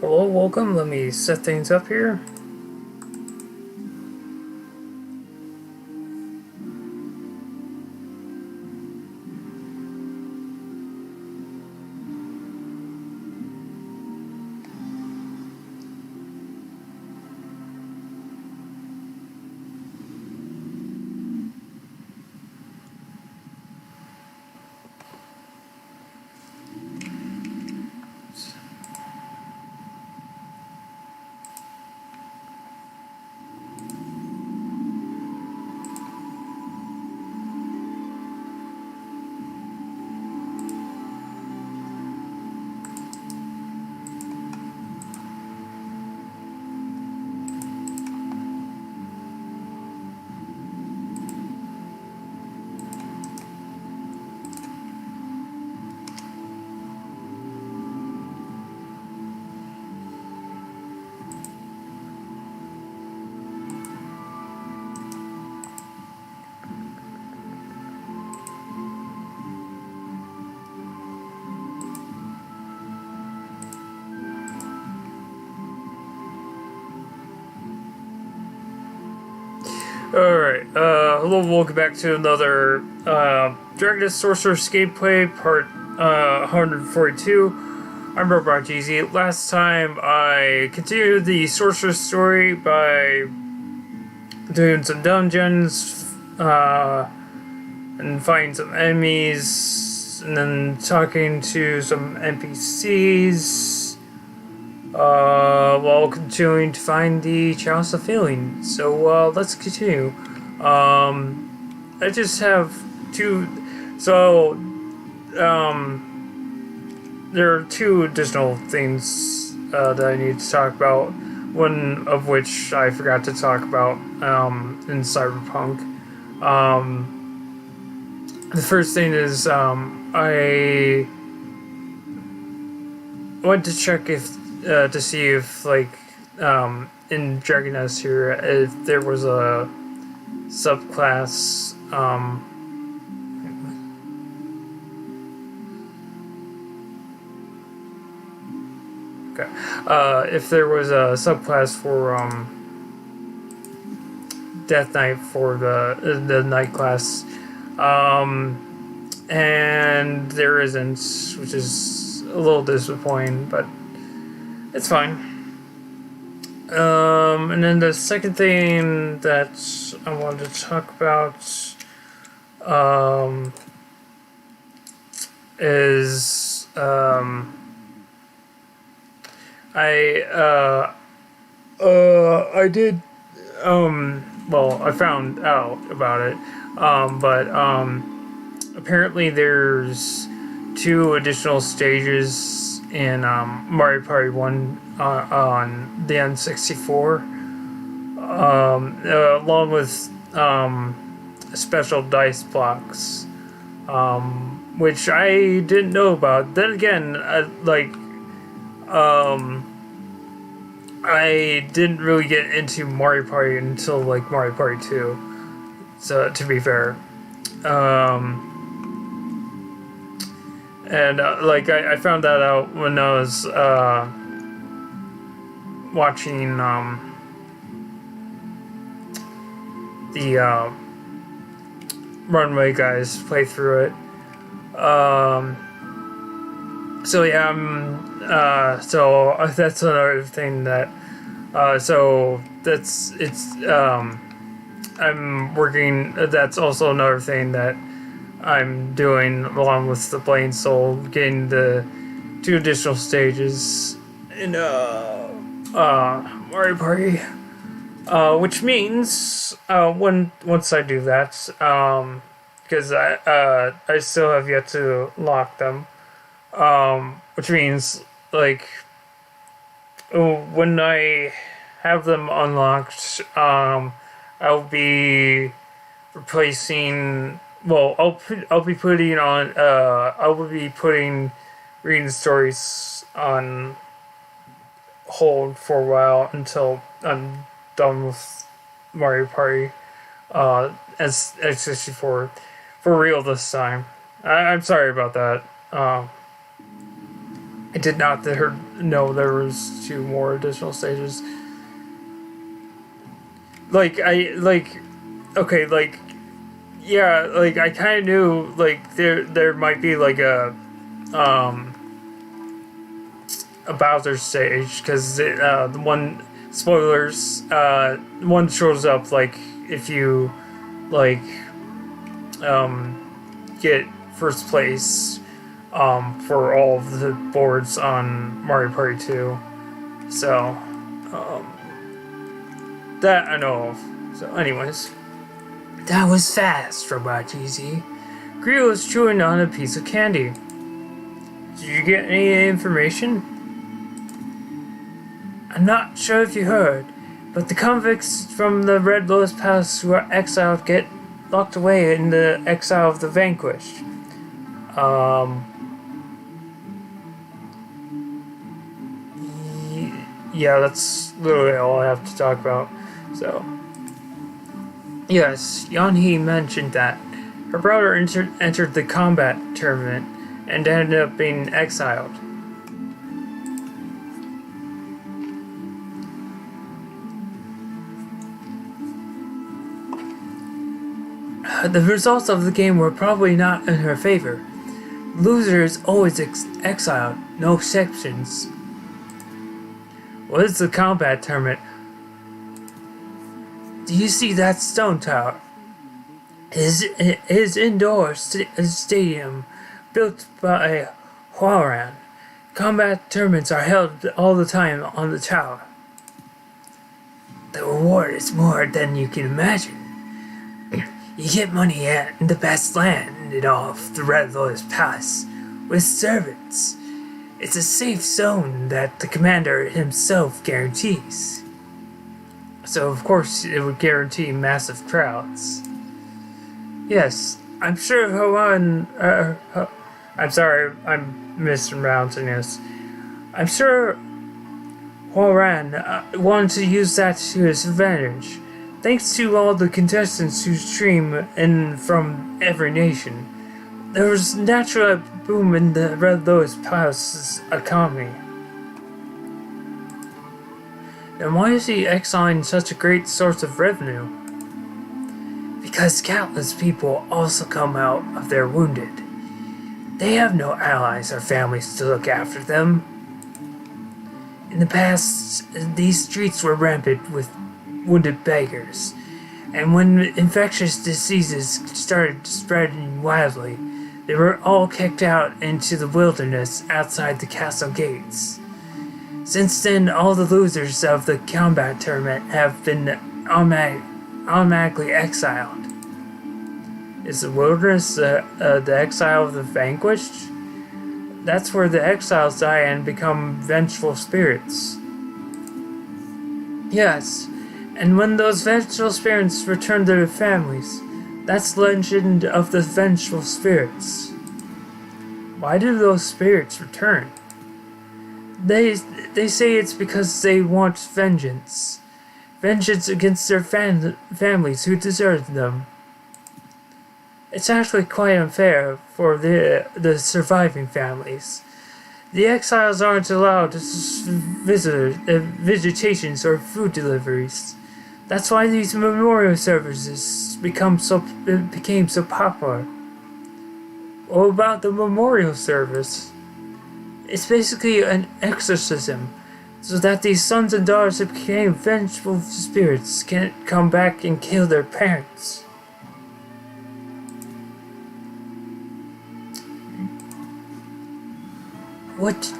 Hello, welcome. Let me set things up here. Alright, hello, welcome back to another Dragon Sorceress gameplay, part 142. I'm Robot GZ. Last time I continued the Sorceress story by doing some dungeons, and fighting some enemies, and then talking to some NPCs, while continuing to find the Chalice of Feeling. So, let's continue. I just have two, so, there are two additional things, that I need to talk about, one of which I forgot to talk about, in Cyberpunk. The first thing is, I went to check if to see if, like, in Dragon Nest here, if there was a subclass, if there was a subclass for, Death Knight for the Knight class, and there isn't, which is a little disappointing, but it's fine. And then the second thing that I wanted to talk about, is, I did, well, I found out about it, but, apparently there's two additional stages in Mario Party 1 on the N64, along with special dice blocks, which I didn't know about. Then again, I didn't really get into Mario Party until like Mario Party 2, so to be fair. And I found that out when I was watching the Runway guys play through it. So yeah, so that's another thing that so that's it's I'm working. That's also another thing that I'm doing along with the Blade Soul, getting the two additional stages in Mario Party, which means once I do that, because I still have yet to lock them, which means like when I have them unlocked, I'll be replacing. Well, I'll be putting on. I will be putting reading stories on hold for a while until I'm done with Mario Party. As for real this time. I'm sorry about that. I did not know there was 2 more additional stages. Okay, yeah, I kind of knew, there might be, a Bowser stage, because the one, spoilers, one shows up, if you, get first place, for all of the boards on Mario Party 2. So, that I know of. So, anyways. That was fast, Robot GZ. Grio was chewing on a piece of candy. Did you get any information? I'm not sure if you heard, but the convicts from the Red Lotus Palace who are exiled get locked away in the exile of the vanquished. Yeah, that's literally all I have to talk about. So, yes, Yanhee mentioned that her brother entered the combat tournament and ended up being exiled. The results of the game were probably not in her favor. Loser is always exiled, no exceptions. What is the combat tournament? Do you see that stone tower? It is indoor stadium built by Huaran. Combat tournaments are held all the time on the tower. The reward is more than you can imagine. You get money and the best land in all of the Red Lotus Palace with servants. It's a safe zone that the commander himself guarantees. So of course it would guarantee massive crowds. Yes, I'm sure Hoan... I'm sorry, I'm mispronouncing this. I'm sure Horan wanted to use that to his advantage. Thanks to all the contestants who stream in from every nation, there was naturally a boom in the Red Lotus Palace's economy. Then why is he exiling such a great source of revenue? Because countless people also come out of there wounded. They have no allies or families to look after them. In the past, these streets were rampant with wounded beggars, and when infectious diseases started spreading wildly, they were all kicked out into the wilderness outside the castle gates. Since then, all the losers of the combat tournament have been automatically exiled. Is the wilderness the exile of the vanquished? That's where the exiles die and become vengeful spirits. Yes, and when those vengeful spirits return to their families, that's the legend of the vengeful spirits. Why do those spirits return? They say it's because they want vengeance. Vengeance against their families who deserted them. It's actually quite unfair for the surviving families. The exiles aren't allowed visitations or food deliveries. That's why these memorial services became so popular. What about the memorial service? It's basically an exorcism, so that these sons and daughters that became vengeful spirits can come back and kill their parents. What?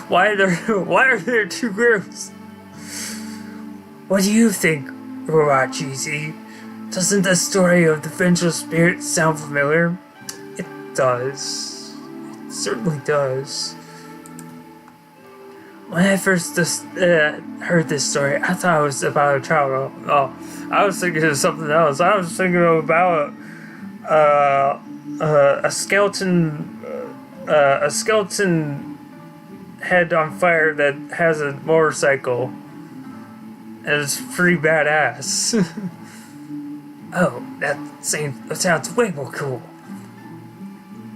Why are there 2 groups? What do you think, Robot GZ? Doesn't the story of the vengeful spirit sound familiar? It does. It certainly does. When I first heard this story, I thought it was about a child. Oh, I was thinking of something else. I was thinking about a skeleton head on fire that has a motorcycle, and it's pretty badass. Oh, that sounds way more cool.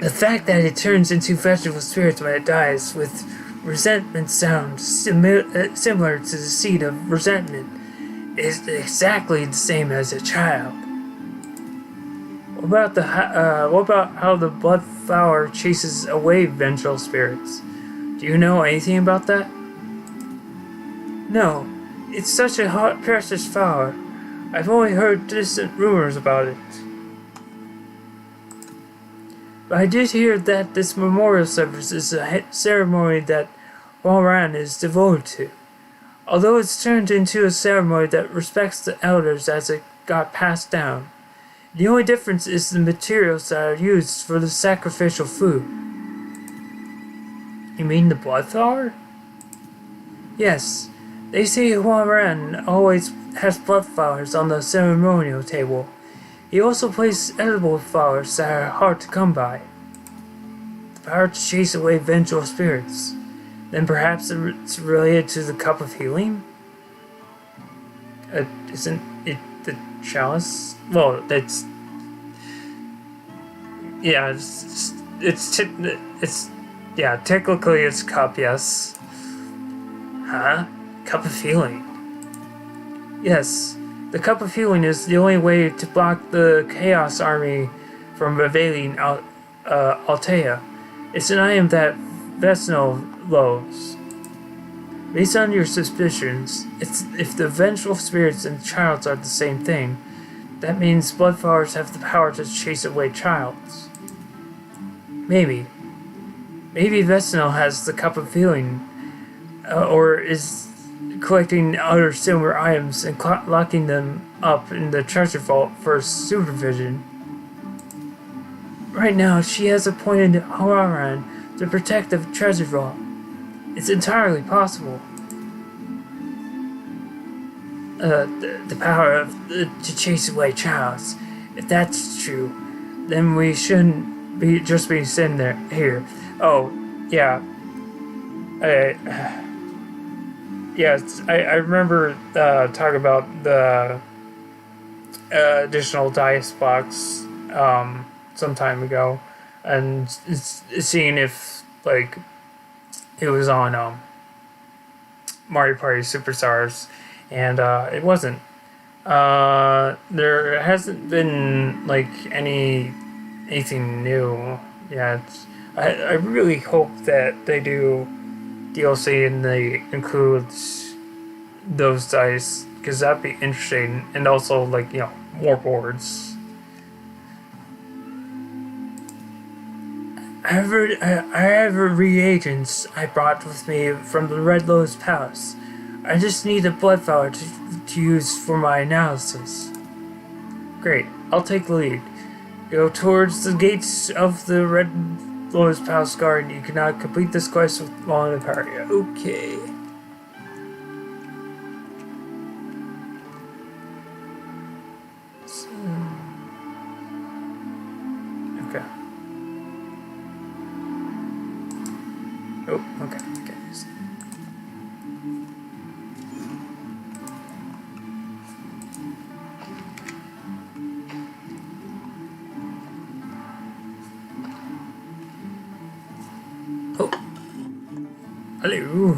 The fact that it turns into vegetable spirits when it dies with Resentment sounds similar to the seed of resentment. It's exactly the same as a child. What about how the blood flower chases away vengeful spirits? Do you know anything about that? No, it's such a hot, precious flower. I've only heard distant rumors about it. But I did hear that this memorial service is a ceremony that Walran is devoted to. Although it's turned into a ceremony that respects the elders as it got passed down. The only difference is the materials that are used for the sacrificial food. You mean the blood flower? Yes. They say Huaran always has blood flowers on the ceremonial table. He also places edible flowers that are hard to come by. The power to chase away vengeful spirits. Then perhaps it's related to the cup of healing? Isn't it the chalice? Well, it's... Yeah, yeah, technically it's cup, yes. Huh? Cup of healing. Yes, the cup of healing is the only way to block the Chaos Army from invading Altea. It's an item that Vesno loathes. Based on your suspicions, if the vengeful spirits and childs are the same thing, that means blood flowers have the power to chase away childs. Maybe. Maybe Vesno has the cup of healing, or is collecting other similar items and locking them up in the treasure vault for supervision. Right now, she has appointed Haran to protect the treasure vault. It's entirely possible. The power to chase away childs. If that's true, then we shouldn't be sitting there here. Oh, yeah. Yes, I remember talking about the additional dice box some time ago, and seeing if like it was on Mario Party Superstars, and it wasn't. There hasn't been like anything new yet. I really hope that they do DLC and they include those dice, because that'd be interesting, and also like, you know, more boards. I have reagents I brought with me from the Red Lotus Palace. I just need a blood flower to use for my analysis. Great, I'll take the lead. Go towards the gates of the Red Lotus Palace Garden. You cannot complete this quest while in the party. Okay. Okay. Oh, okay. Oh. Hello.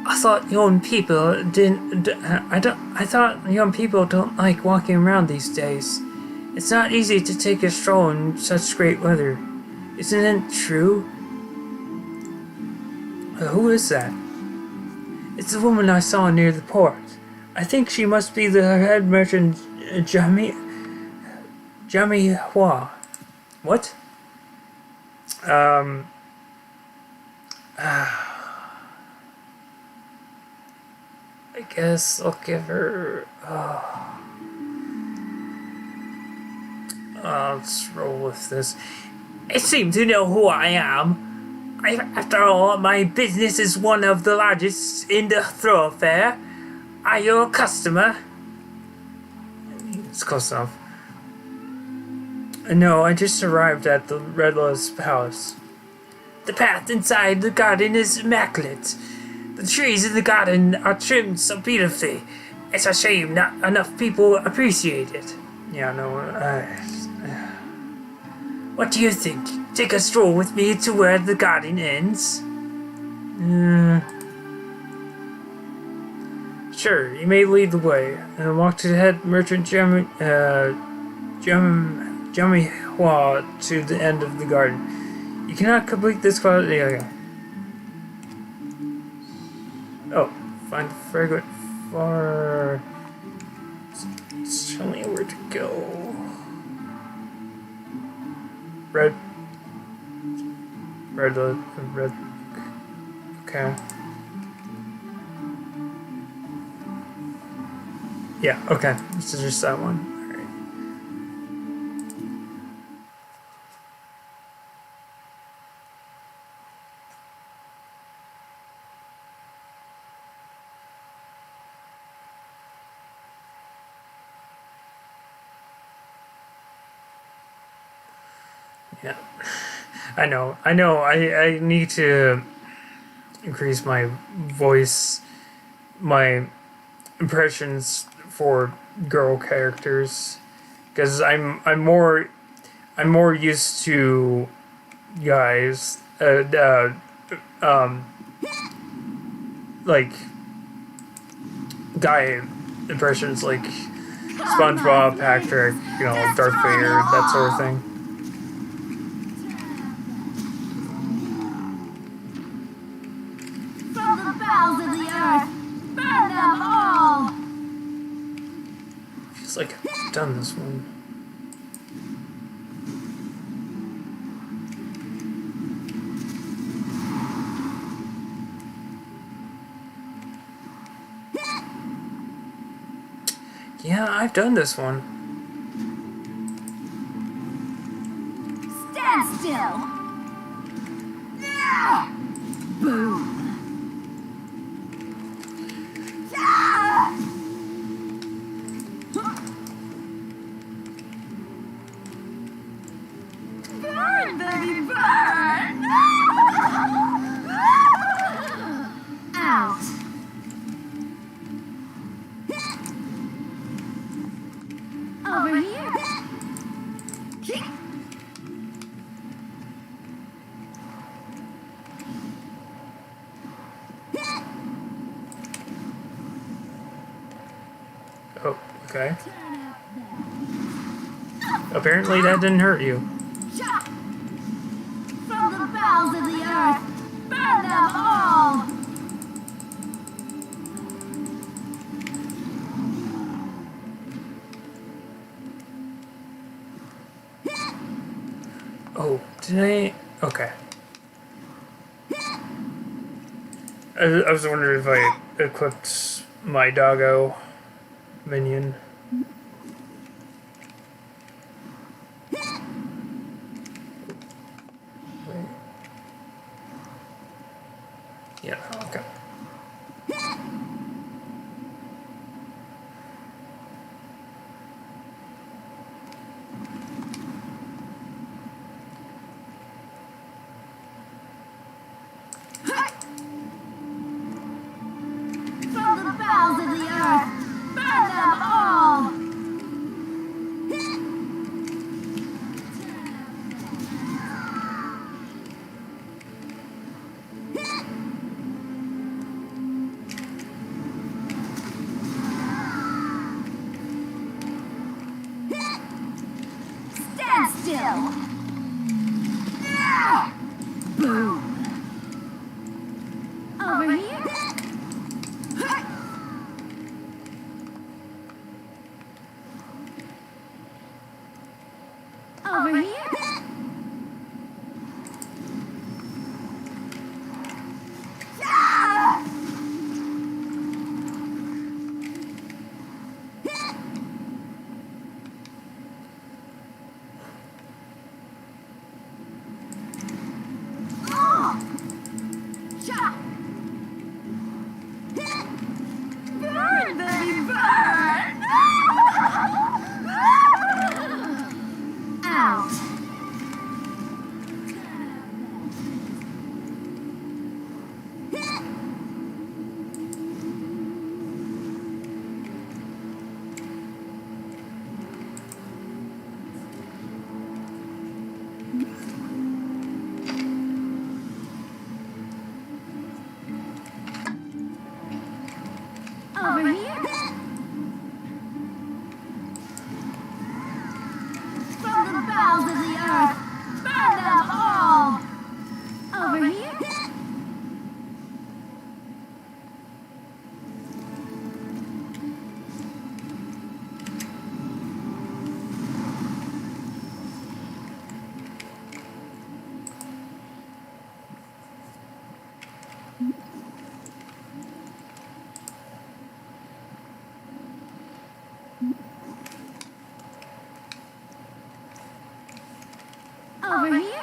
I thought young people I thought young people don't like walking around these days. It's not easy to take a stroll in such great weather. Isn't it true? Who is that? It's the woman I saw near the port. I think she must be the head merchant, Jami Hua. What? I guess I'll give her... let's roll with this. I seem to know who I am. After all, my business is one of the largest in the thoroughfare. Are you a customer? It's close enough. No, I just arrived at the Red Lotus Palace. The path inside the garden is immaculate. The trees in the garden are trimmed so beautifully. It's a shame not enough people appreciate it. Yeah, no, what do you think? Take a stroll with me to where the garden ends? Sure, you may lead the way, and walk to the head merchant Jamihua to the end of the garden. You cannot complete this quality. Okay. Oh, find the fragrant flower. Tell me where to go. Red. Okay. Yeah, okay. This is just that one. Alright. Yeah. I know. I need to increase my voice, my impressions for girl characters, because I'm more used to guys like guy impressions like SpongeBob, Patrick, Darth Vader, that sort of thing. From the bowels of the earth, burn them all! Feels like I've done this one. Yeah, I've done this one. Stand still! Yeah! Boom! Yeah! Burn, baby, burn! Out! Over here! Oh, okay. Apparently that didn't hurt you. From the bowels of the earth, burn them all! Oh, did I? Okay. I was wondering if I equipped my doggo minion. Wait. Yeah, okay. From the bowels of the earth, burn them all! Stand still! Yeah! Boom! Over here! Over here! Yeah! Oh! Cha! Burn, baby, burn! Out! Over here. From the bowels of the earth, burn them all. Over here. Over here.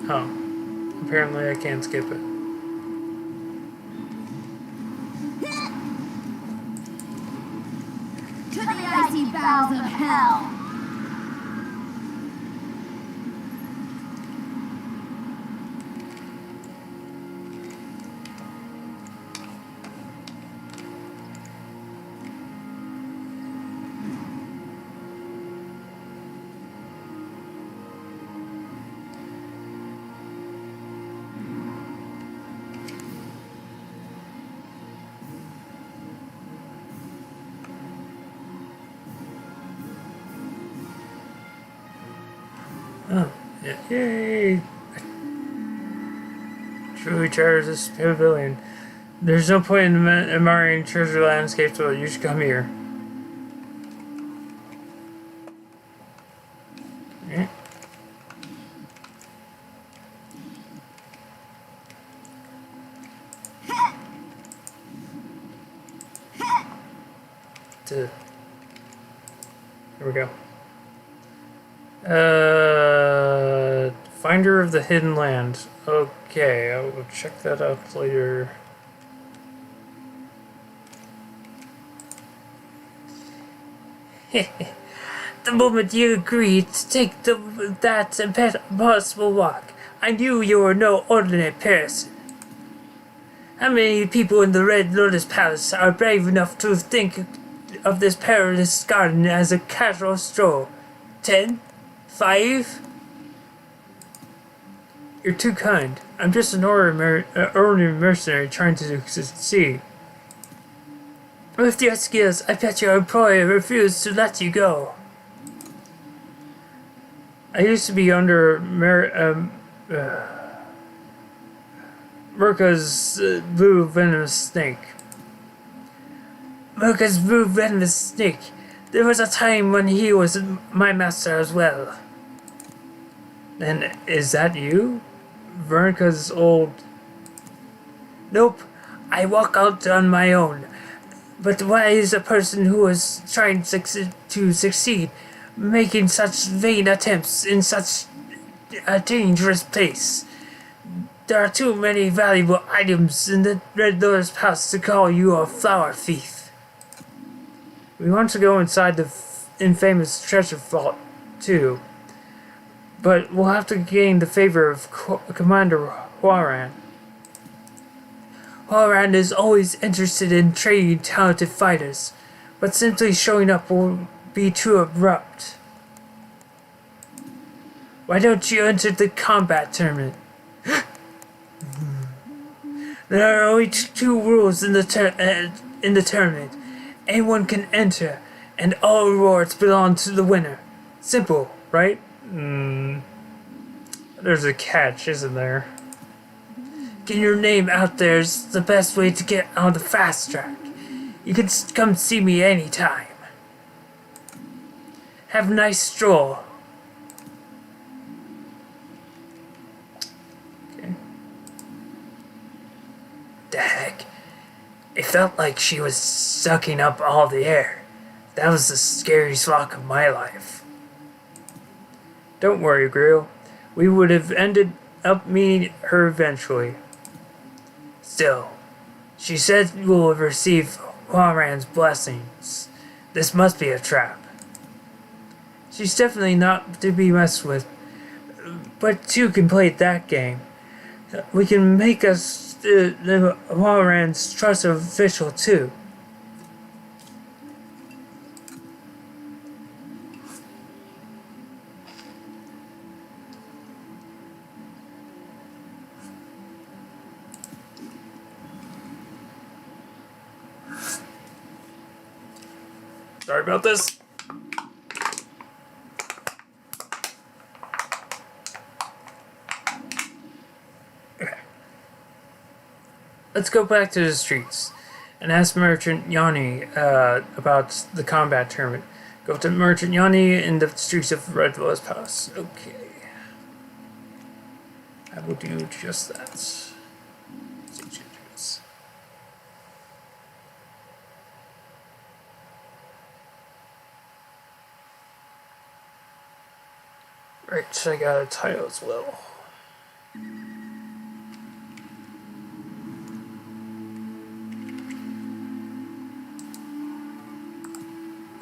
Oh. Apparently I can't skip it. To the icy bowels of hell. Oh. Yeah. Yay! Truly treasures this pavilion. There's no point in admiring treasure landscapes, but you should come here. Yeah. Here we go. Finder of the Hidden Land. Okay, I will check that out later. The moment you agreed to take that impossible walk, I knew you were no ordinary person. How many people in the Red Lotus Palace are brave enough to think of this perilous garden as a casual stroll? 10? 5? You're too kind. I'm just an ordinary mercenary trying to succeed. With your skills, I bet your employer refused to let you go. I used to be under Merca's blue venomous snake. Merca's blue venomous snake. There was a time when he was my master as well. And is that you? Veronica's old... Nope, I walk out on my own. But why is a person who is trying to succeed making such vain attempts in such a dangerous place? There are too many valuable items in the Red Lotus Palace to call you a flower thief. We want to go inside the infamous treasure vault, too. But we'll have to gain the favor of Commander Huaran. Huaran is always interested in training talented fighters, but simply showing up will be too abrupt. Why don't you enter the combat tournament? There are only two rules in the tournament. Anyone can enter, and all rewards belong to the winner. Simple, right? There's a catch, isn't there? Getting your name out there is the best way to get on the fast track. You can come see me anytime. Have a nice stroll. Okay. The heck? It felt like she was sucking up all the air. That was the scariest walk of my life. Don't worry, Grill. We would have ended up meeting her eventually. Still, she said you will receive Huaran's blessings. This must be a trap. She's definitely not to be messed with, but two can play that game. We can make us the Walran's trusted official too. Sorry about this. Okay. Let's go back to the streets and ask Merchant Yanni about the combat tournament. Go to Merchant Yanni in the streets of Red Rose Palace. Okay. I will do just that. Right, so I got a title as well.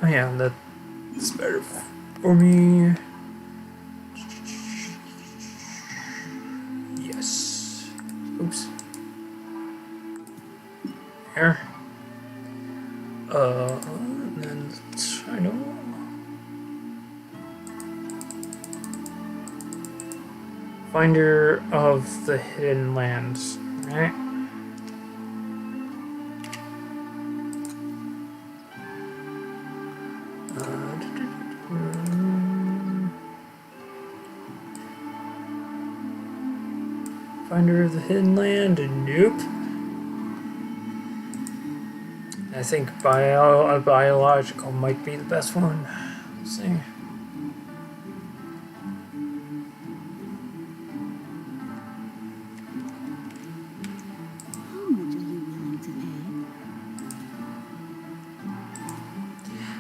Oh yeah, that's better for me. Yes. Oops. Here. And then I know. Finder of the Hidden Lands, right? Finder of the Hidden Land, nope. I think biological might be the best one. Let's see.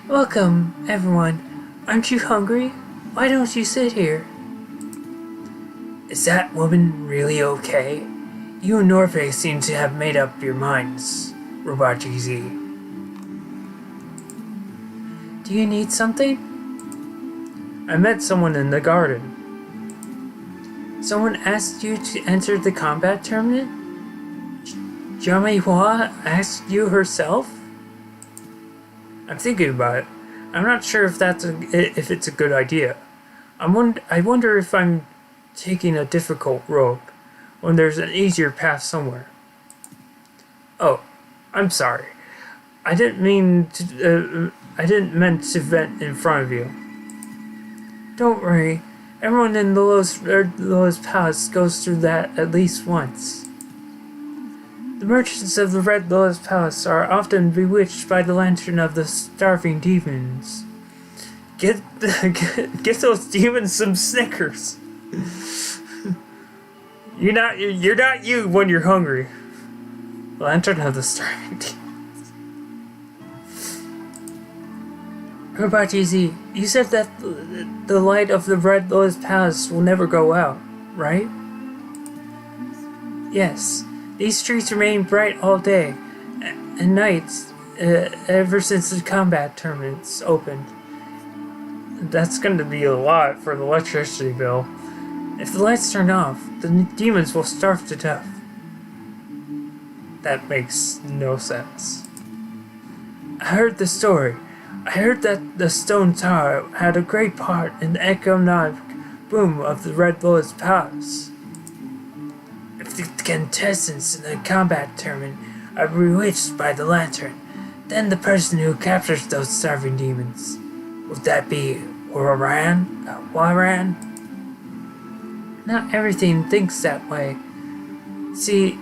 Welcome, everyone. Aren't you hungry? Why don't you sit here? Is that woman really okay? You and Norvig seem to have made up your minds, Robot GZ. Do you need something? I met someone in the garden. Someone asked you to enter the combat tournament? Jamihua asked you herself? I'm thinking about it. I'm not sure if it's a good idea. I wonder if I'm taking a difficult road when there's an easier path somewhere. Oh, I'm sorry. I didn't mean to vent in front of you. Don't worry. Everyone in the lowest palace goes through that at least once. The merchants of the Red Lotus Palace are often bewitched by the lantern of the starving demons. Get those demons some Snickers. You're not you when you're hungry. Lantern of the starving demons. Robot GZ, you said that the light of the Red Lotus Palace will never go out, right? Yes. These streets remain bright all day and nights ever since the combat tournaments opened. That's going to be a lot for the electricity bill. If the lights turn off, the demons will starve to death. That makes no sense. I heard the story. I heard that the Stone Tower had a great part in the economic boom of the Red Lotus Palace. If the contestants in the combat tournament are bewitched by the lantern, then the person who captures those starving demons, would that be Waran? Not everything thinks that way. See,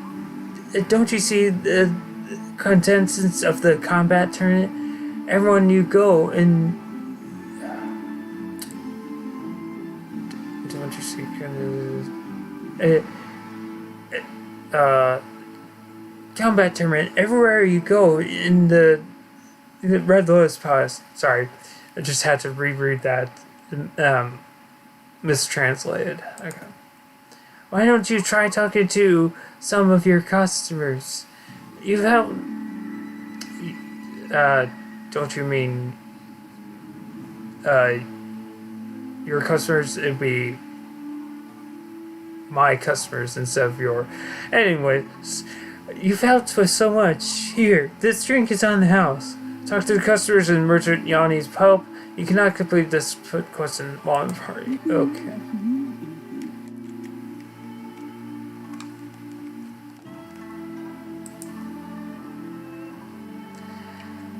don't you see the contestants of the combat tournament? Everyone you go and don't you see combat tournament, everywhere you go in the Red Lotus Palace. Sorry, I just had to reread that. Mistranslated. Okay. Why don't you try talking to some of your customers? You've helped. Don't you mean your customers? It'd be my customers instead of your. Anyways, you've helped with so much. Here, this drink is on the house. Talk to the customers in Merchant Yanni's pub. You cannot complete this question while in party. Okay.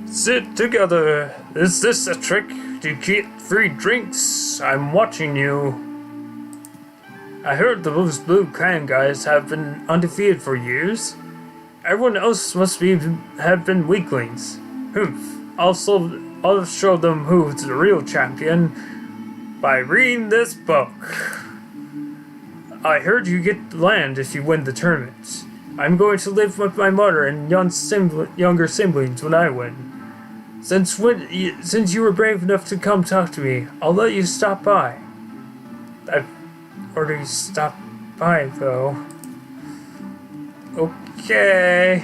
Sit together. Is this a trick to get free drinks? I'm watching you. I heard the Blue Clan guys have been undefeated for years. Everyone else must have been weaklings. Humph. I'll show them who's the real champion by reading this book. I heard you get land if you win the tournament. I'm going to live with my mother and younger siblings when I win. Since you were brave enough to come talk to me, I'll let you stop by. I've already stopped by, though. Okay.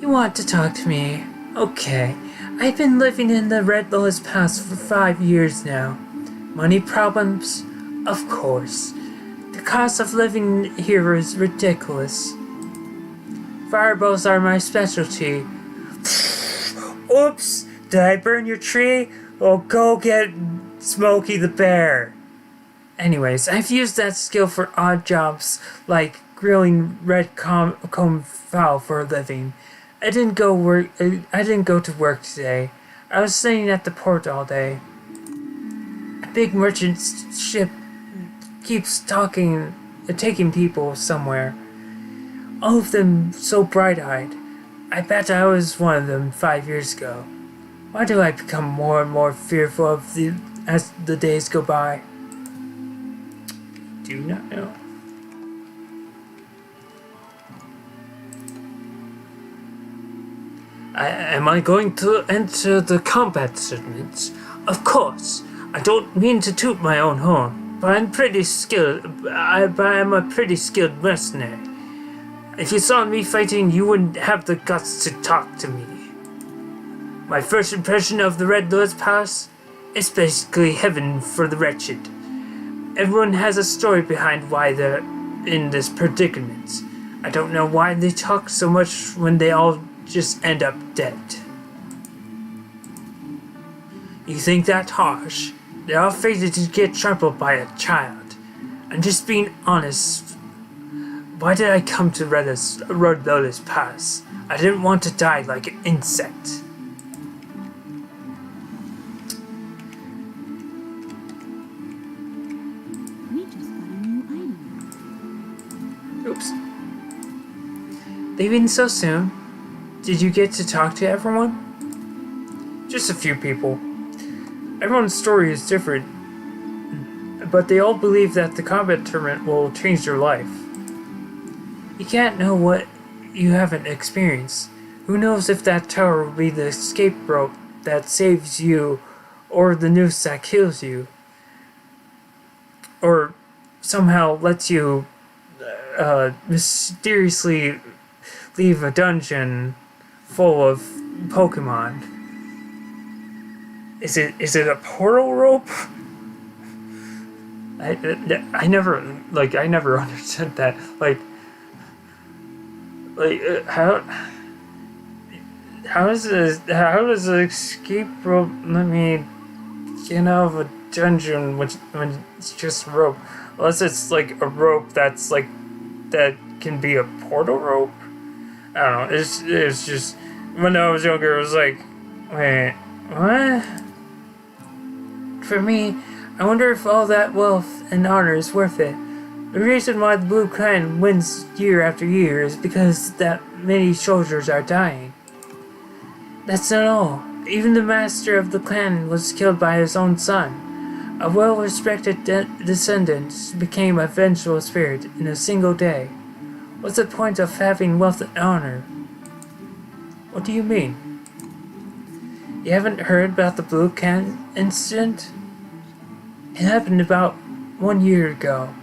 You want to talk to me? Okay. I've been living in the Red Lotus Pass for 5 years now. Money problems? Of course. The cost of living here is ridiculous. Fireballs are my specialty. Oops! Did I burn your tree? Oh, go get Smokey the Bear. Anyways, I've used that skill for odd jobs like grilling red comb fowl for a living. I didn't go to work today. I was sitting at the port all day. A big merchant ship keeps taking people somewhere. All of them so bright-eyed. I bet I was one of them 5 years ago. Why do I become more and more fearful as the days go by? Do not know. Am I going to enter the combat tournaments? Of course. I don't mean to toot my own horn, but I'm pretty skilled. I'm a pretty skilled mercenary. If you saw me fighting, you wouldn't have the guts to talk to me. My first impression of the Red Lotus Pass? It's basically heaven for the wretched. Everyone has a story behind why they're in this predicament. I don't know why they talk so much when they all just end up dead. You think that's harsh? They're all fated to get trampled by a child. I'm just being honest. Why did I come to Red Lotus Pass? I didn't want to die like an insect. We just got a new item. Oops. Leaving so soon? Did you get to talk to everyone? Just a few people. Everyone's story is different, but they all believe that the combat tournament will change their life. You can't know what you haven't experienced. Who knows if that tower will be the escape rope that saves you, or the noose that kills you, or somehow lets you mysteriously leave a dungeon full of Pokemon. Is it a portal rope? I never understood that. How does the escape rope let me get out of a dungeon when it's just a rope? Unless it's like a rope that's like that can be a portal rope. I don't know. It's just when I was younger, it was like, wait, what? For me, I wonder if all that wealth and honor is worth it. The reason why the Blue Clan wins year after year is because that many soldiers are dying. That's not all. Even the master of the clan was killed by his own son. A well-respected descendant became a vengeful spirit in a single day. What's the point of having wealth and honor? What do you mean? You haven't heard about the Blue Clan incident? It happened about 1 year ago.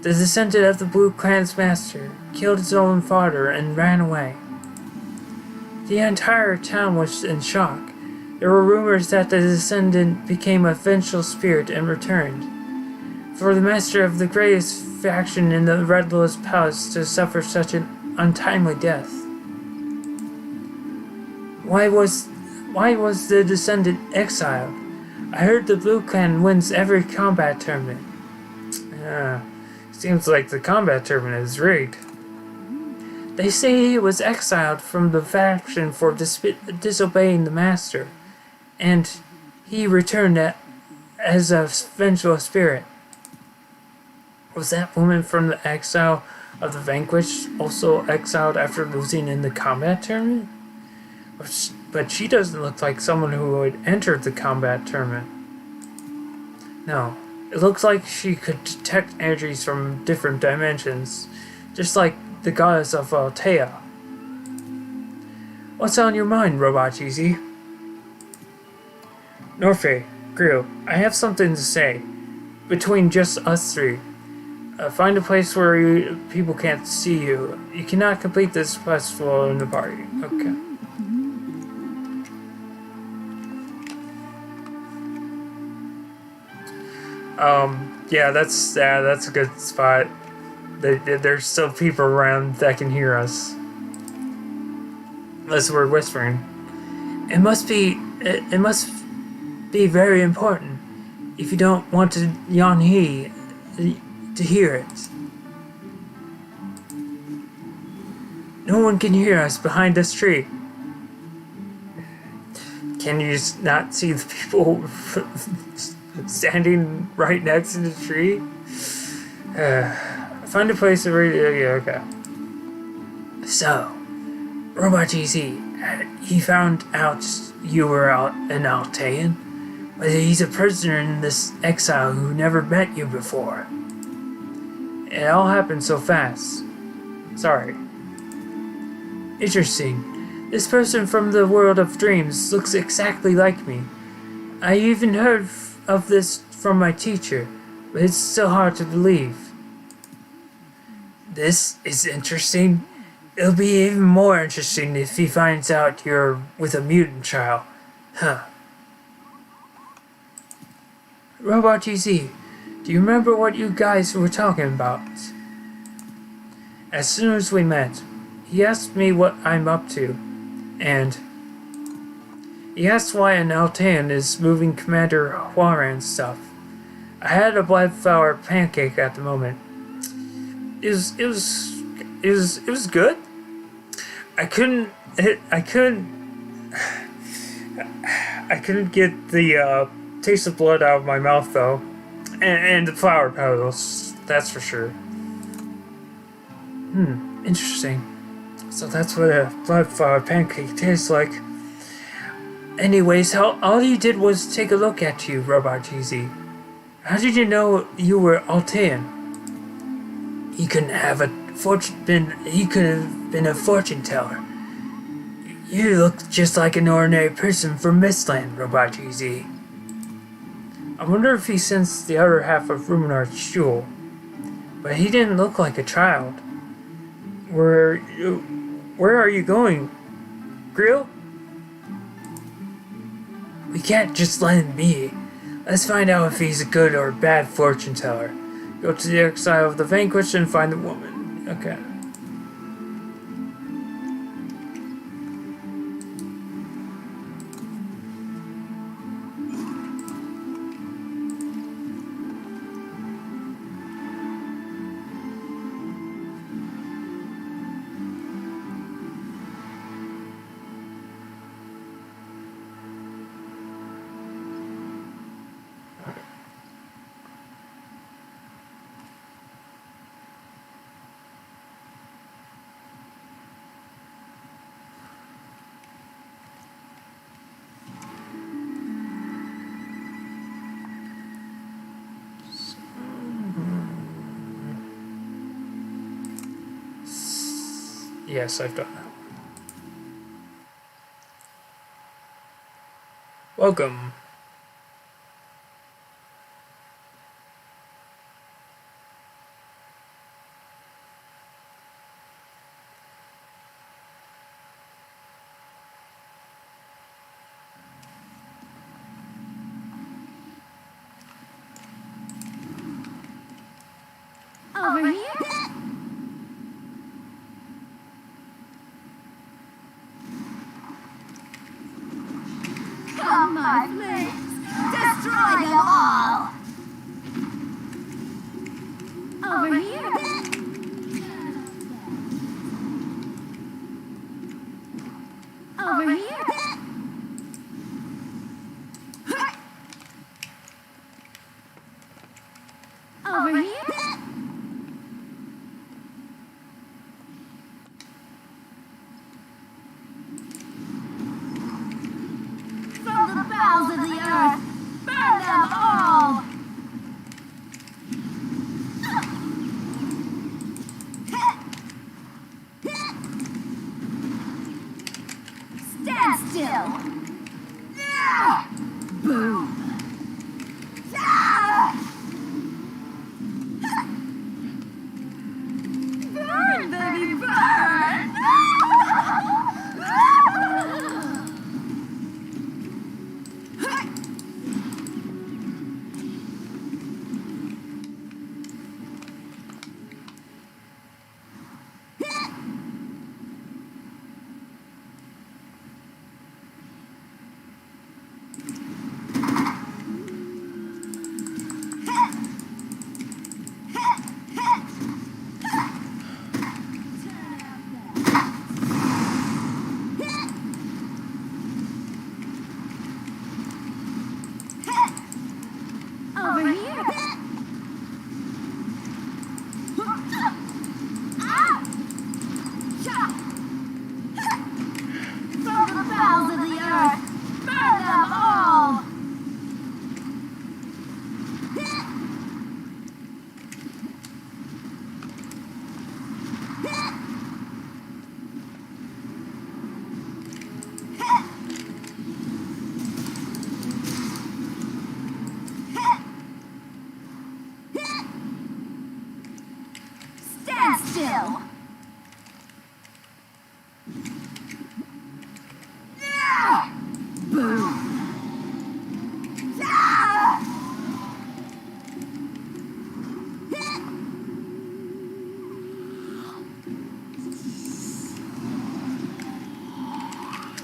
The descendant of the Blue Clan's master killed his own father and ran away. The entire town was in shock. There were rumors that the descendant became a vengeful spirit and returned. For the master of the greatest faction in the Redless Palace to suffer such an untimely death. Why was the descendant exiled? I heard the Blue Clan wins every combat tournament. Seems like the combat tournament is rigged. They say he was exiled from the faction for disobeying the master, and he returned as a vengeful spirit. Was that woman from the exile of the Vanquished also exiled after losing in the combat tournament? But she doesn't look like someone who would enter the combat tournament. No, it looks like she could detect energies from different dimensions, just like the goddess of Altea. What's on your mind, Robot Cheesy? Norfe, Grill, I have something to say. Between just us three. Find a place where people can't see you. You cannot complete this festival in the party. Okay. Yeah, that's a good spot. There's still people around that can hear us. Unless we're whispering. It must be very important if you don't want Yanhee to hear it. No one can hear us behind this tree. Can you not see the people standing right next to the tree? Find a place to read. Yeah, okay. So, Robot GC, he found out you were an Altean, but he's a prisoner in this exile who never met you before. It all happened so fast. Sorry. Interesting. This person from the world of dreams looks exactly like me. I even heard of this from my teacher, but it's still hard to believe. This is interesting. It'll be even more interesting if he finds out you're with a mutant child. Huh. Robot GZ, do you remember what you guys were talking about? As soon as we met, he asked me what I'm up to, and he asked why an Altean is moving Commander Huaran's stuff. I had a bloodflower pancake at the moment. It was good. I couldn't get the taste of blood out of my mouth though, and the flower petals. That's for sure. Interesting. So that's what a bloodflower pancake tastes like. Anyways, all you did was take a look at you, Robot GZ. How did you know you were Altean? He could have been a fortune teller. You look just like an ordinary person from Mistland, Robot GZ. I wonder if he sensed the other half of Ruminar's jewel. But he didn't look like a child. Where are you going? Grill? We can't just let him be. Let's find out if he's a good or bad fortune teller. Go to the exile of the Vanquished and find the woman. Okay. Yes, I've done that. Welcome. Over here. Come, my flames. Destroy them all. Over here. Over here. Over here. From the bowels of the earth, burn them all. Stand still. Boom. Burn, baby, burn! Over here. From the bowels of the earth, burn them all. Stand still. Boom.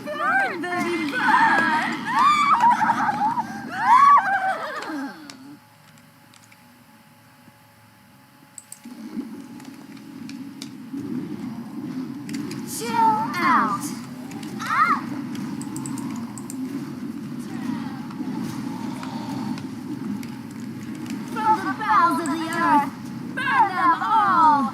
Burn, baby, burn! Chill out. From the bowels of the earth, burn them all.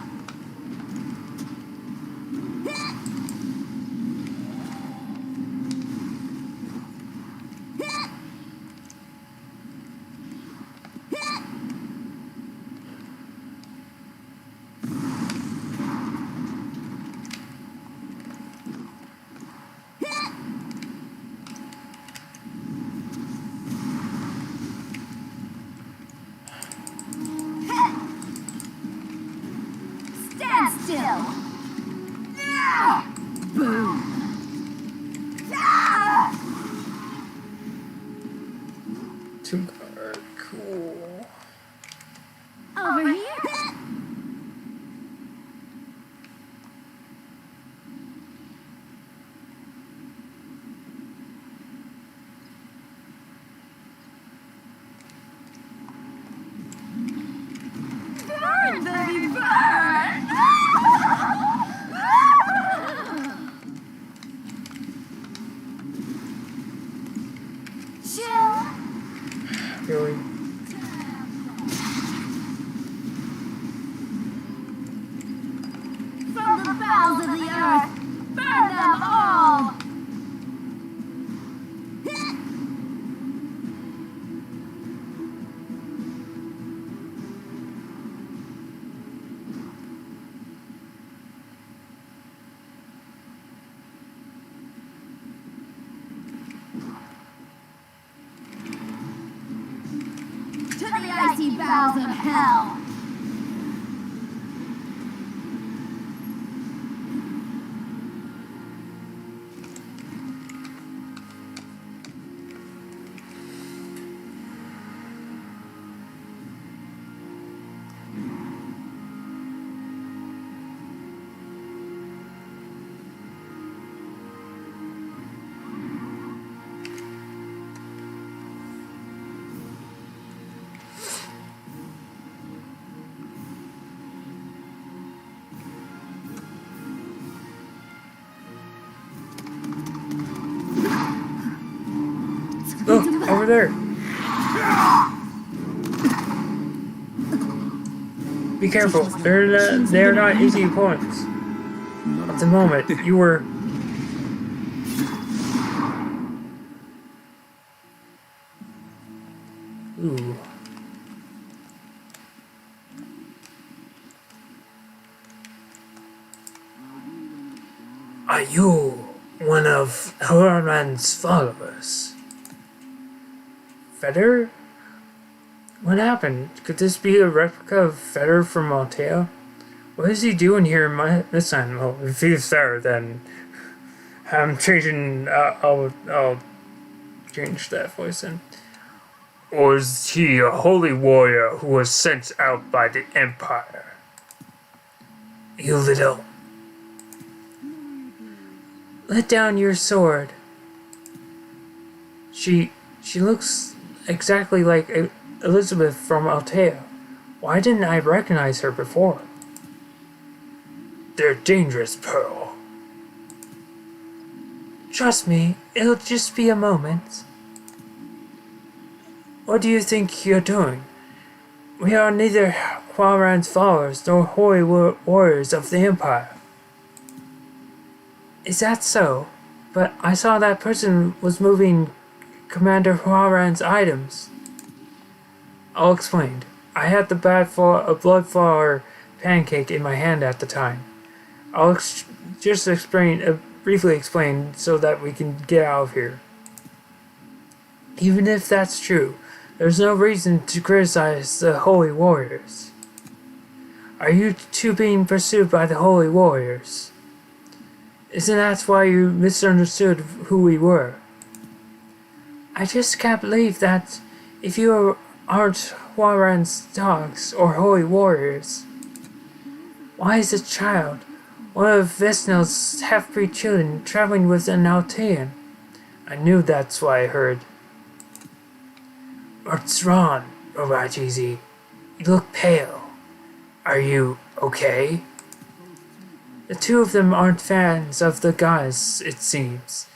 Stand still. Boom. Two card. Cool. Over here. Burn, baby, burn! Chill. Really? From the bowels of the earth, burn them all. To the icy bowels of hell. over there. Be careful. They're not easy opponents. At the moment, you were... Ooh. Are you one of Herman's followers? Feather? What happened? Could this be a replica of Feather from Altea? What is he doing here in this time? Well, if he's there, then I'm changing. I'll change that voice in. Or is he a holy warrior who was sent out by the Empire? You little. Let down your sword. She looks exactly like Elizabeth from Altea. Why didn't I recognize her before? They're dangerous, Pearl. Trust me, it'll just be a moment. What do you think you're doing? We are neither Huaran's followers nor holy warriors of the Empire. Is that so? But I saw that person was moving Commander Huaran's items. I'll explain. I had the blood flower pancake in my hand at the time. I'll briefly explain so that we can get out of here. Even if that's true, there's no reason to criticize the Holy Warriors. Are you two being pursued by the Holy Warriors? Isn't that why you misunderstood who we were? I just can't believe that if you aren't Huaran's dogs or Holy Warriors. Why is a child, one of Vesnel's half-breed children, traveling with an Altean? I knew that's why I heard. What's wrong, Robot Easy? You look pale. Are you okay? The two of them aren't fans of the guys, it seems.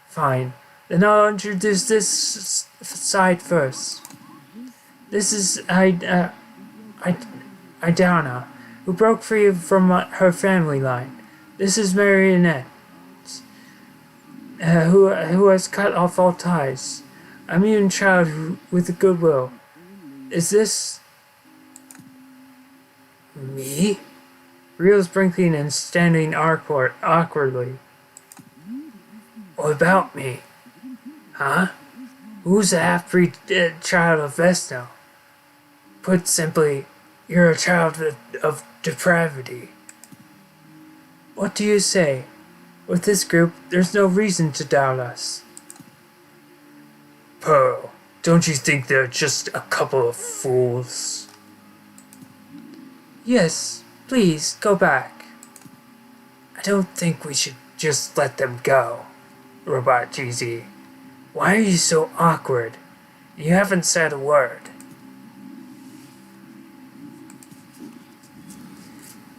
Fine. Then I'll introduce this side first. This is Idana, who broke free from her family line. This is Marionette, who has cut off all ties. A mutant child with goodwill. Is this... me? Rio's blinking and standing awkwardly. What about me? Huh? Who's a half-breed child of Vesno? Put simply, you're a child of depravity. What do you say? With this group, there's no reason to doubt us. Pearl, don't you think they're just a couple of fools? Yes, please, go back. I don't think we should just let them go, Robot GZ. Why are you so awkward? You haven't said a word.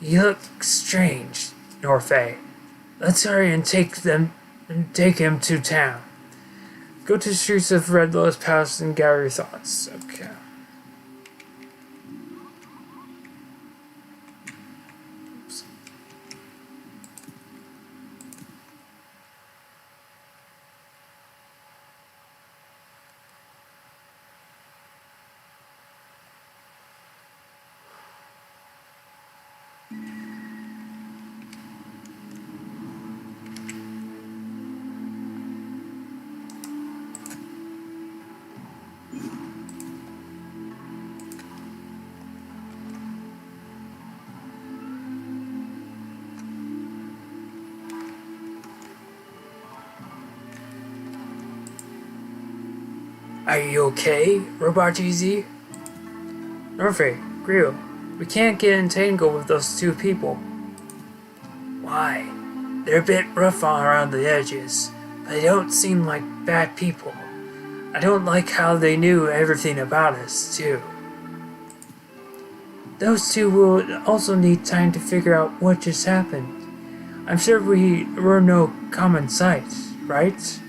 You look strange, Norfei. Let's hurry and take him to town. Go to the streets of Red Lotus Palace and gather your thoughts. Okay. Oops. Are you okay, Robot GZ? Norfei, Grill, we can't get entangled with those two people. Why? They're a bit rough around the edges, but they don't seem like bad people. I don't like how they knew everything about us, too. Those two will also need time to figure out what just happened. I'm sure we were no common sight, right?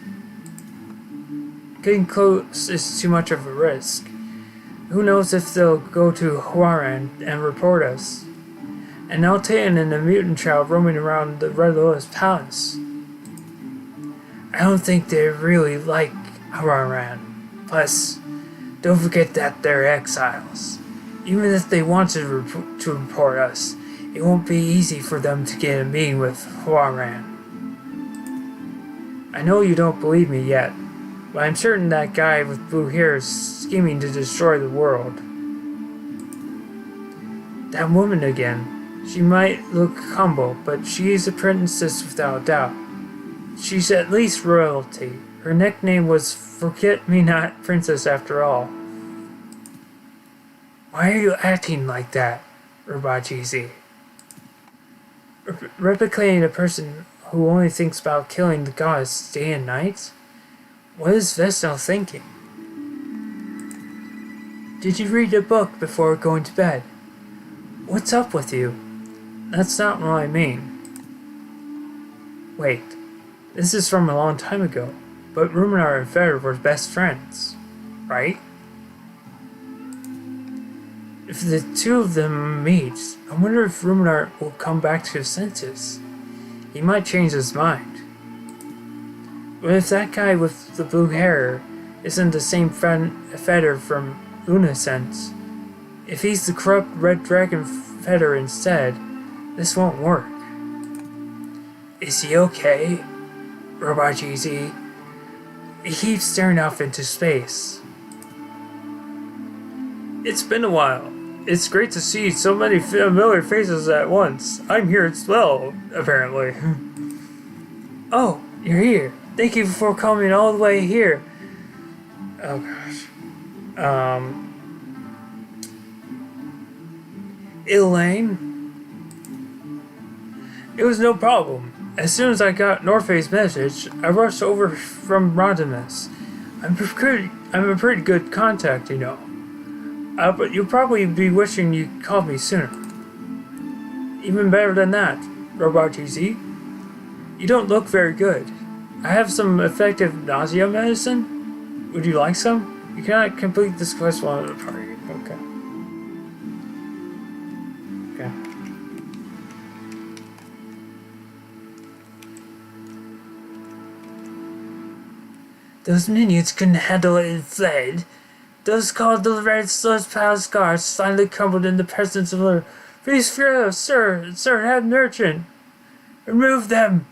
Getting close is too much of a risk. Who knows if they'll go to Huaran and report us. And now Titan and the mutant child roaming around the Red Lotus Palace. I don't think they really like Huaran. Plus, don't forget that they're exiles. Even if they wanted to report us, it won't be easy for them to get a meeting with Huaran. I know you don't believe me yet, but I'm certain that guy with blue hair is scheming to destroy the world. That woman again. She might look humble, but she's a princess without doubt. She's at least royalty. Her nickname was Forget-Me-Not Princess after all. Why are you acting like that, Robot GZ? Replicating a person who only thinks about killing the gods day and night? What is Vestal thinking? Did you read a book before going to bed? What's up with you? That's not what I mean. Wait, this is from a long time ago, but Ruminar and Feder were best friends, right? If the two of them meet, I wonder if Ruminar will come back to his senses. He might change his mind. But if that guy with the blue hair isn't the same Feder from Lunasense, if he's the corrupt Red Dragon Feder instead, this won't work. Is he okay? Robot GZ. He keeps staring off into space. It's been a while. It's great to see so many familiar faces at once. I'm here as well, apparently. Oh, you're here. Thank you for coming all the way here. Oh gosh. Elaine? It was no problem. As soon as I got Norfei's message, I rushed over from Rodimus. I'm a pretty good contact, you know. But you'll probably be wishing you called me sooner. Even better than that, Robot GZ. You don't look very good. I have some effective nausea medicine. Would you like some? You cannot complete this quest while at a party. Okay. Okay. Those minions couldn't handle it and fled. Those called the Red Lotus Palace guards silently crumbled in the presence of her. Please fear us, sir, head merchant. Remove them.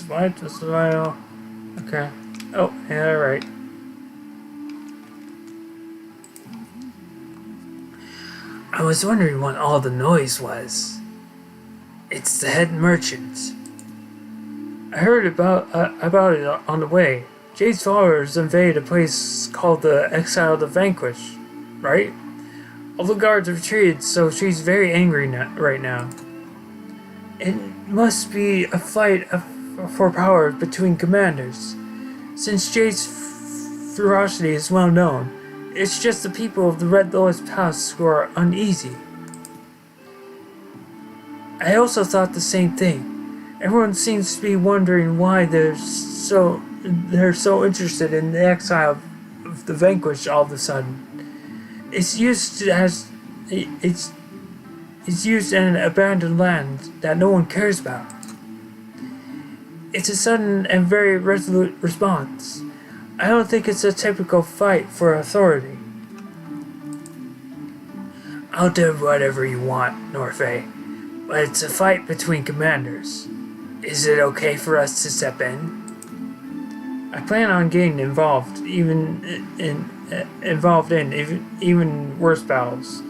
What? Just a while. Okay. Oh, yeah, right. I was wondering what all the noise was. It's the head merchant. I heard about it on the way. Jade's followers invaded a place called the Exile of the Vanquished, right? All the guards retreated, so she's very angry right now. It must be a fight for power between commanders. Since Jade's ferocity is well known, it's just the people of the Red Lotus Palace who are uneasy. I also thought the same thing. Everyone seems to be wondering why they're so interested in the exile of the Vanquished all of a sudden. It's used in an abandoned land that no one cares about. It's a sudden and very resolute response. I don't think it's a typical fight for authority. I'll do whatever you want, Norfei, but it's a fight between commanders. Is it okay for us to step in? I plan on getting involved, even worse battles.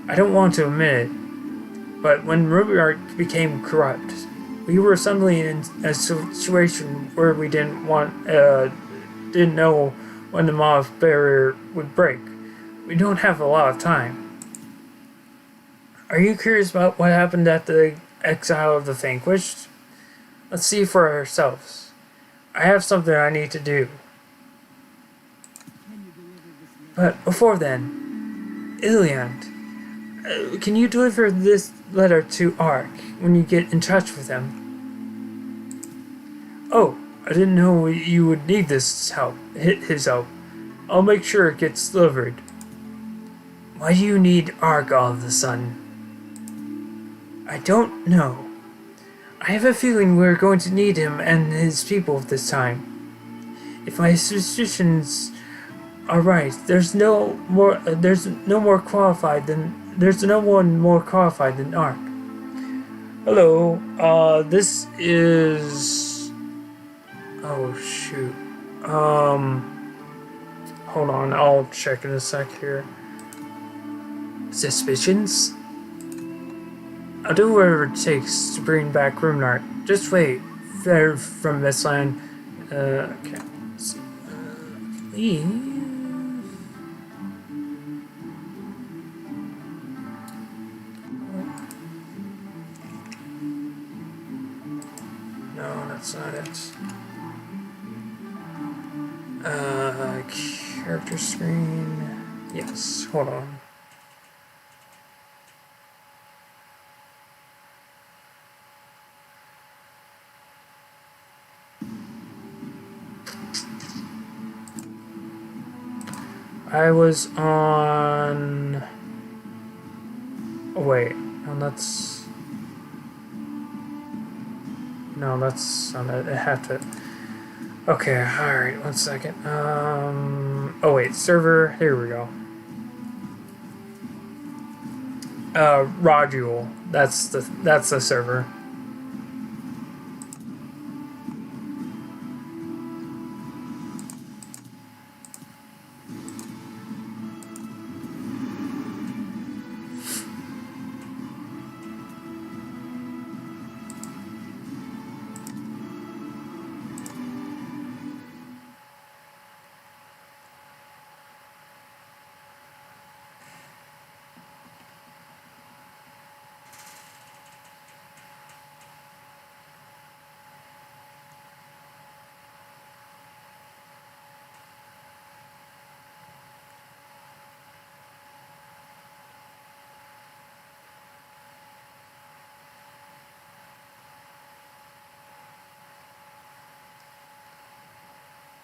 I don't want to admit it, but when Rubiark became corrupt, we were suddenly in a situation where we didn't know when the Maw barrier would break. We don't have a lot of time. Are you curious about what happened at the Exile of the Vanquished? Let's see for ourselves. I have something I need to do. But before then, Iliand, can you deliver this letter to Ark when you get in touch with him? Oh, I didn't know you would need this help. His help. I'll make sure it gets delivered. Why do you need Ark all of a sudden? I don't know. I have a feeling we're going to need him and his people this time. If my suspicions are right, there's no one more qualified than Ark. Hello, this is... Oh, shoot. Hold on, I'll check in a sec here. Suspicions? I'll do whatever it takes to bring back Runart. Just wait. They're from this land. Okay. Let's see. Leave. No, that's not it. Character screen. Yes, hold on. I was on... Oh, wait. No, that's... No, that's not it. I have to... Okay, alright, 1 second. Oh wait, server, here we go. Rodule, that's the server.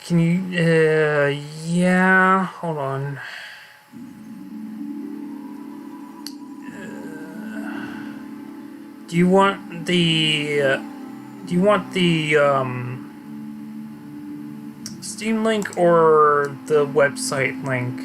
Can you, yeah, hold on. Do you want the, Steam link or the website link?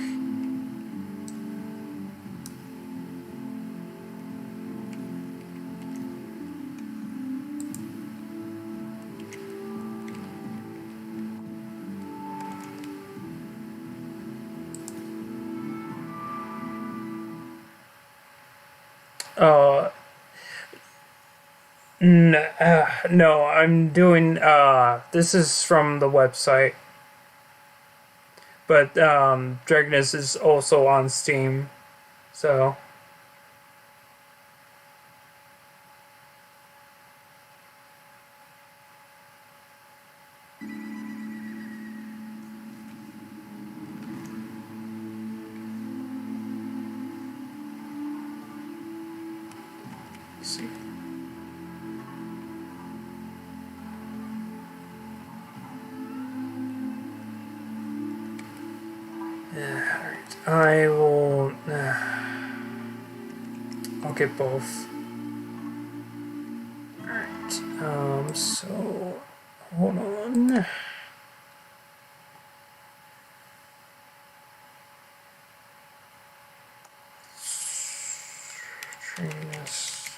Uh, no, I'm doing, this is from the website. But, Dragoness is also on Steam, so... Let's see. Alright, I will... I'll get both. Alright, so... Hold on. Trainers...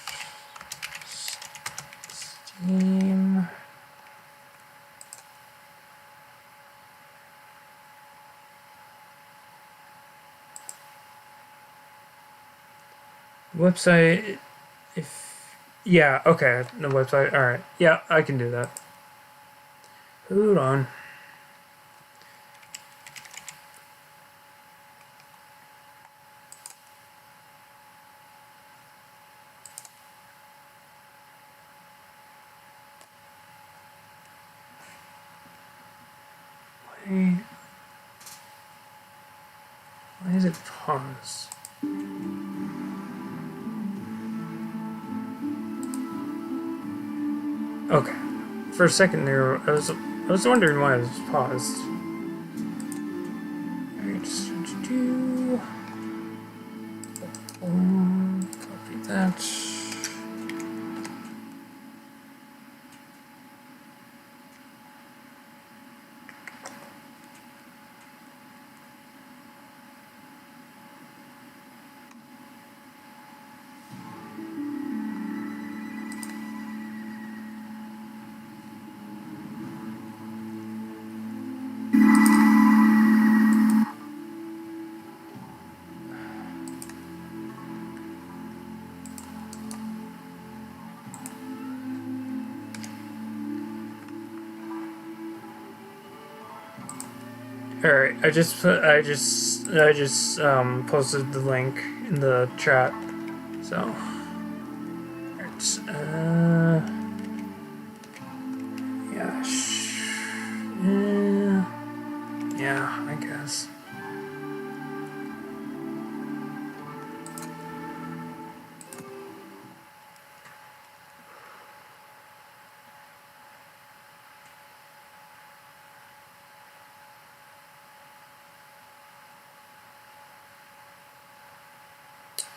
Steam... Website, if... Yeah, okay, the website, alright. Yeah, I can do that. Hold on. Why is it pause? Okay. for a second there, I was wondering why I was paused. Alright, copy that. Alright, I just posted the link in the chat. So it's yeah, yeah, I guess.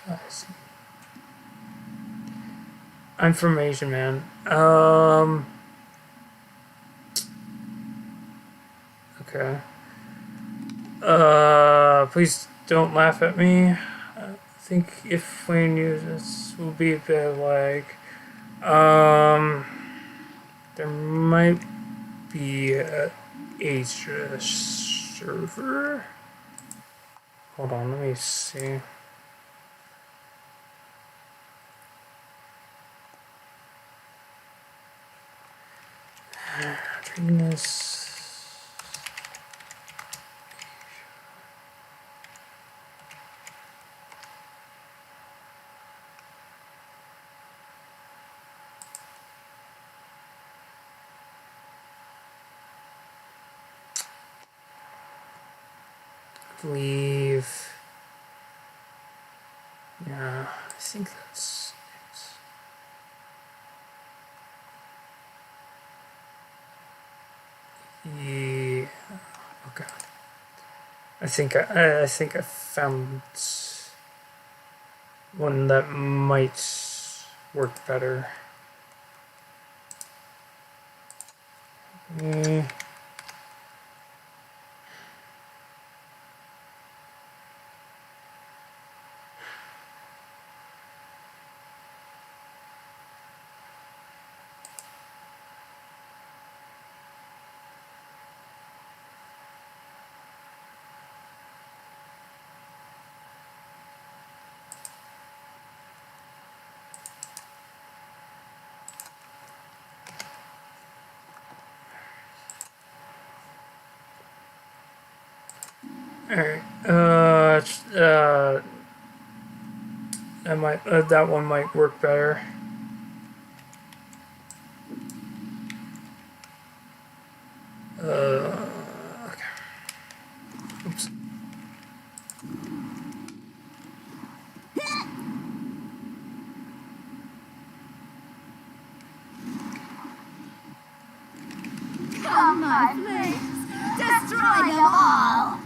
I see. Information, man. Okay. Please don't laugh at me. I think if we use this will be a bit like, there might be a Asia server. Hold on, let me see. Reading this. Leave. Yeah, I think that's it. Yeah. Okay. I think I found one that might work better. Alright, that one might work better. Okay. Oops. Come, my flames! Destroy them all!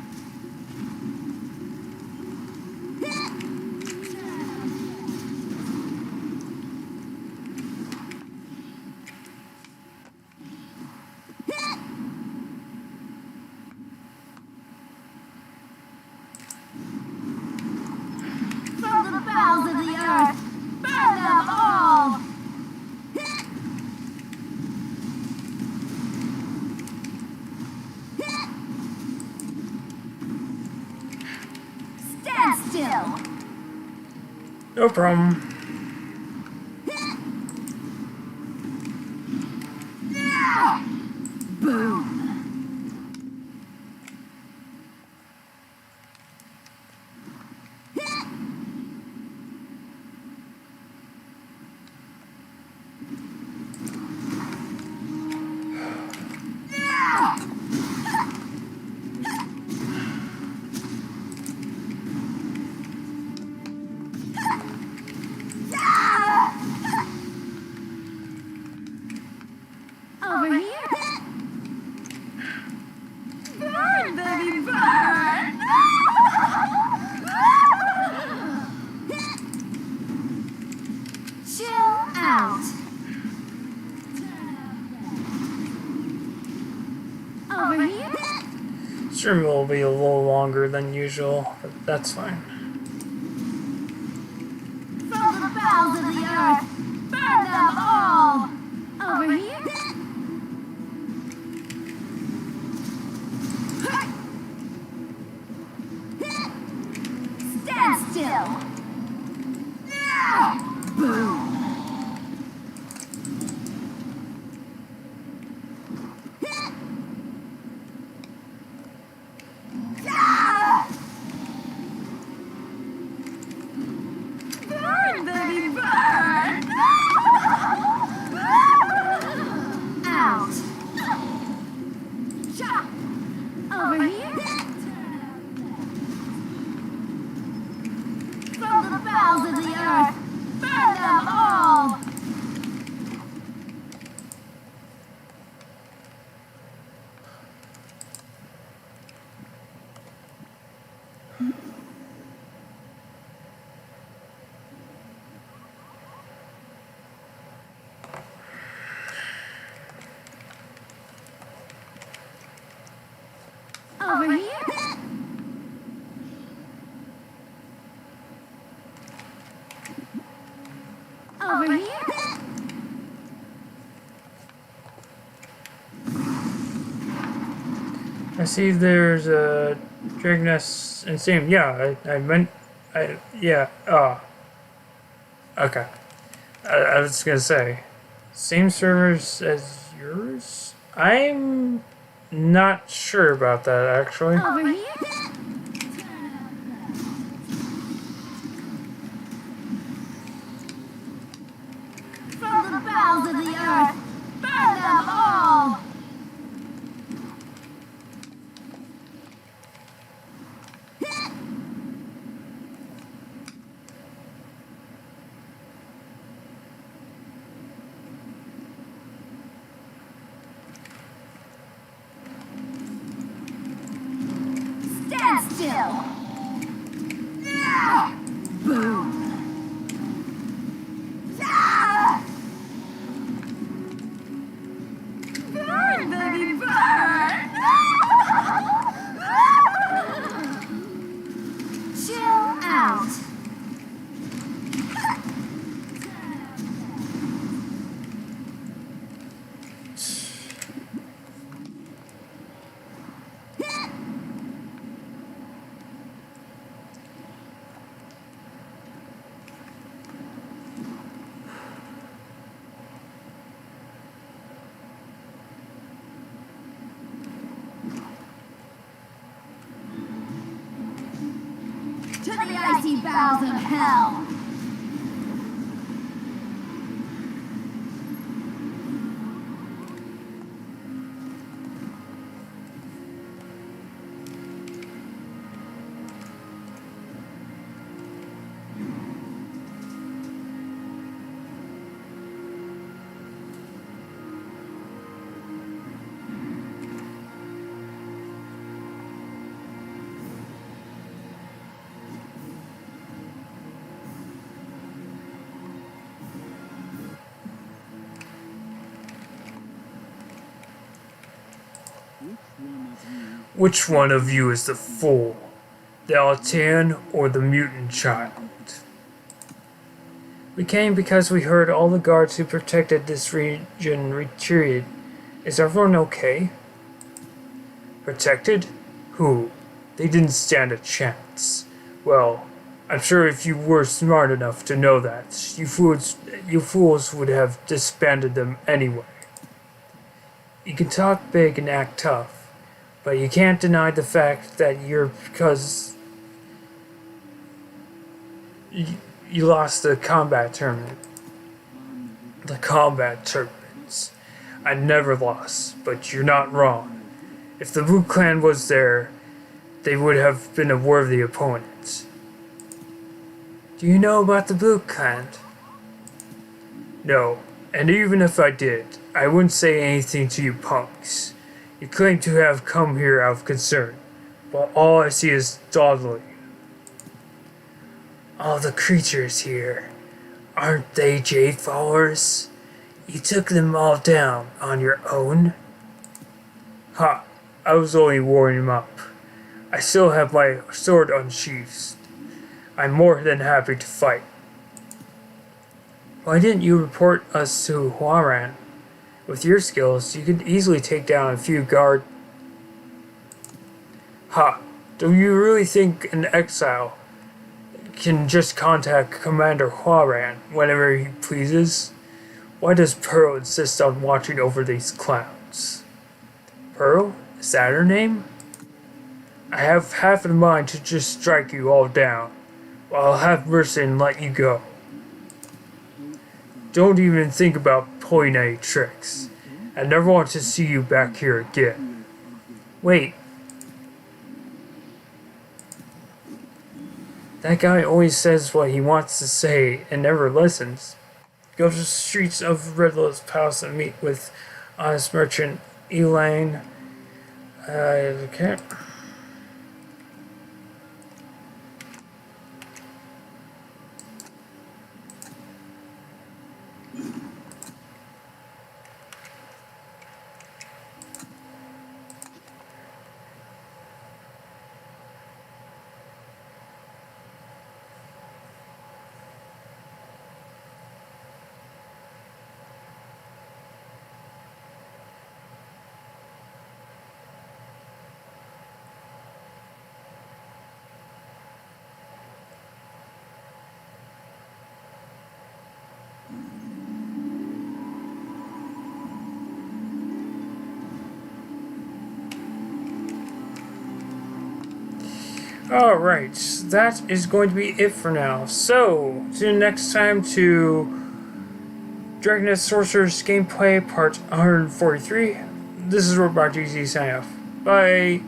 From the bowels of the earth, burn them all! Stand still! No problem. Boom! Over stream will be a little longer than usual, but that's fine. From the bowels of the earth, burn them all! Over here? Stand still! Boom! Burn, baby, burn! Out! Cha! Over here? From the bowels of the earth, burn them all! Over here? Over here? I see there's a Dragoness and Steam. Yeah, okay. I was gonna say, same servers as yours? I'm not sure about that actually. Over here? From the bowels of the earth, burn them all! Stand still! Boom! Burn, baby, burn! Chill out! To the icy bowels of hell! Which one of you is the fool? The Altan or the mutant child? We came because we heard all the guards who protected this region retreated. Is everyone okay? Protected? Who? They didn't stand a chance. Well, I'm sure if you were smart enough to know that, you fools would have disbanded them anyway. You can talk big and act tough, but you can't deny the fact that you lost the combat tournament. The combat tournaments. I never lost, but you're not wrong. If the Blue Clan was there, they would have been a worthy opponent. Do you know about the Blue Clan? No, and even if I did, I wouldn't say anything to you punks. You claim to have come here out of concern, but all I see is dawdling. All the creatures here, aren't they Jade followers? You took them all down on your own? Ha, I was only warming them up. I still have my sword unsheathed. I'm more than happy to fight. Why didn't you report us to Huaran? With your skills, you could easily take down a few guard. Ha! Do you really think an exile can just contact Commander Huaran whenever he pleases? Why does Pearl insist on watching over these clowns? Pearl? Is that her name? I have half a mind to just strike you all down. I'll have mercy and let you go. Don't even think about pulling any tricks. I never want to see you back here again. Wait. That guy always says what he wants to say and never listens. Go to the streets of Redlow's Palace and meet with honest merchant Elaine. Okay. Alright, that is going to be it for now. So, see you next time to Dragon Age Sorceress Gameplay Part 143. This is Robot GZ signing off. Bye!